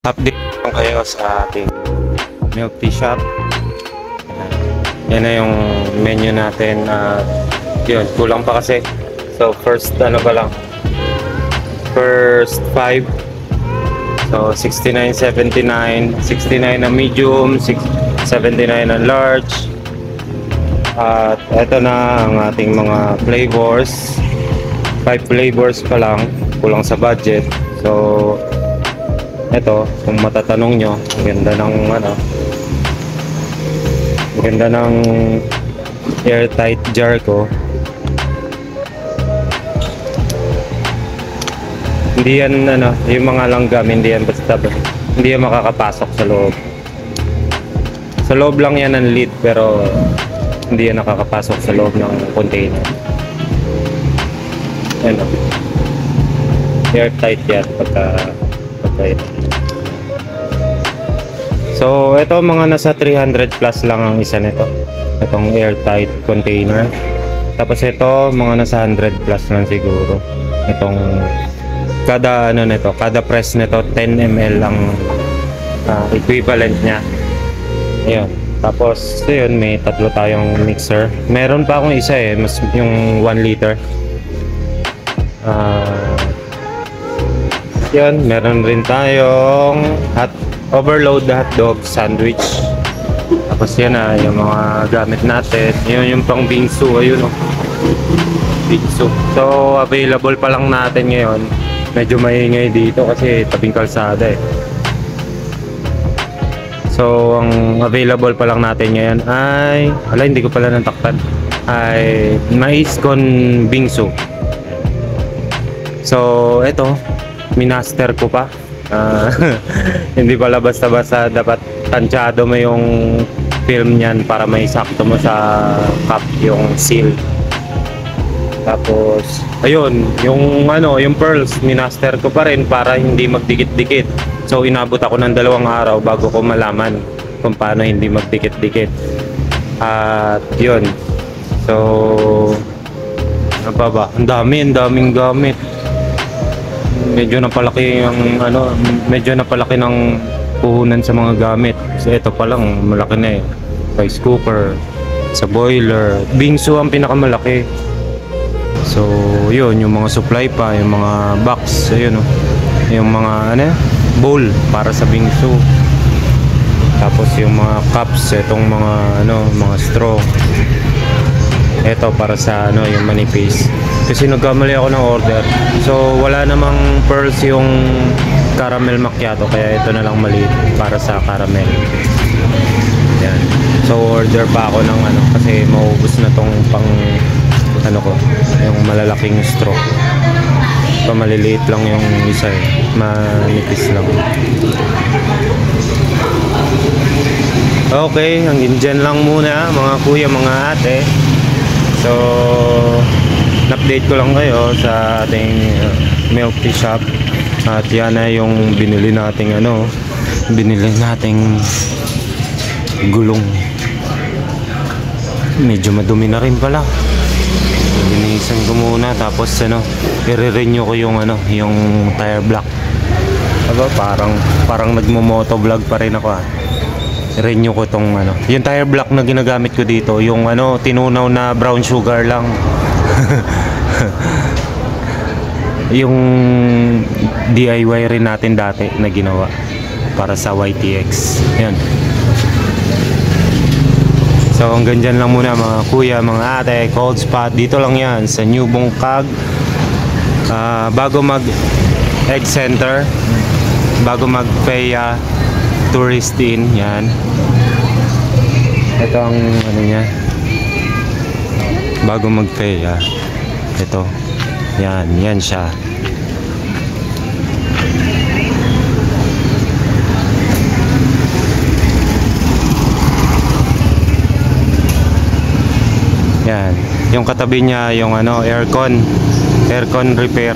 Update lang kayo sa ating milk tea shop. Yan na yung menu natin. Yun, kulang pa kasi. So first ano pa lang, first 5. So 69.79, 69 na medium, 79 na large. At eto na ang ating mga flavors. 5 flavors pa lang, kulang sa budget. So eto, kung matatanong nyo, ang ganda ng ano, ang ganda ng airtight jar ko. Hindi yan ano, yung mga langgam, hindi yan basta, hindi yan makakapasok sa loob. Sa loob lang yan ang lid, pero hindi yan nakakapasok sa loob ng container. Ano, airtight yan pagka yan. So ito, mga nasa 300 plus lang ang isa nito, itong airtight container. Tapos ito, mga nasa 100 plus lang siguro. Itong kada ano nito, kada press nito 10 ml ang equivalent niya. Ayun. Tapos yun, may tatlo tayong mixer. Meron pa akong isa mas yung 1 liter. Yun, meron rin tayong overload hotdog sandwich. Tapos yan yung mga gamit natin. Yun yung pang bingsu, ayun bingsu. So available pa lang natin ngayon. Medyo maingay dito kasi tabing kalsada So ang available pa lang natin ngayon ay, hindi ko pala natakpan, ay mais con bingsu. So eto, minaster ko pa. Hindi pala basta-basta, dapat tansyado mo yung film niyan para may sakto mo sa cup yung seal. Tapos ayun, yung ano, yung pearls minaster ko pa rin para hindi magdikit-dikit. So inabot ako ng 2 araw bago ko malaman kung paano hindi magdikit-dikit. At yun. So ano pa ba? Ang daming gamit. Medyo napalaki yung ano, medyo napalaki ng puhunan sa mga gamit. So ito pa lang malaki na rice cooker, sa boiler, bingsu ang pinakamalaki. So yun, yung mga supply pa, yung mga box, ayun yung mga ano, bowl para sa bingsu. Tapos yung mga cups, itong mga ano, mga straw. Ito para sa ano, yung manipis. Kasi nagkamali ako ng order. So wala namang pearls yung caramel macchiato, kaya ito na lang maliit para sa caramel. Yan. So order pa ako ng ano, kasi maubos na tong pang ano ko, yung malalaking straw. So maliliit lang yung isa manipis lang. Okay, hanggang dyan lang muna mga kuya, mga ate. So update ko lang kayo sa ating milk tea shop. At yan na yung binili nating ano, binili nating gulong. Medyo madumi na rin pala. Linisan ko muna, tapos ano, i-renew ko yung ano, yung tire block. Aba, parang nagmo-moto vlog pa rin ako I-renew ko tong ano, yung tire block na ginagamit ko dito, yung ano, tinunaw na brown sugar lang. Yung DIY rin natin dati na ginawa para sa YTX. Yan. So hanggang dyan lang muna mga kuya, mga ate. Cold spot, dito lang yan sa New Bungkag. Bago mag egg center, bago mag Peya Tourist Inn, yan. Ito ang ano niya, bago mag Peya. Ito, yan siya. Yan, yung katabi niya yung ano, aircon repair.